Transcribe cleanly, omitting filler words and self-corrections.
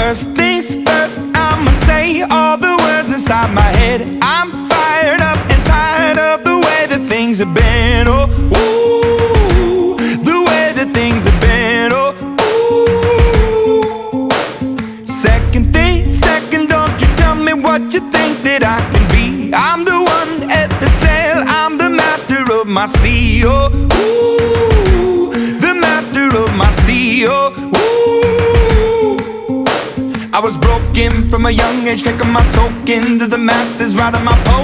First things first, I'ma say all the words inside my head. I'm fired up and tired of the way that things have been. Oh, ooh, the way that things have been. Oh, ooh. Second thing, second, don't you tell me what you think that I can be. I'm the one at the sail, I'm the master of my sea. Oh, ooh, the master of my sea. Oh, ooh. I was broken from a young age, taking my soak into the masses, writing my poems.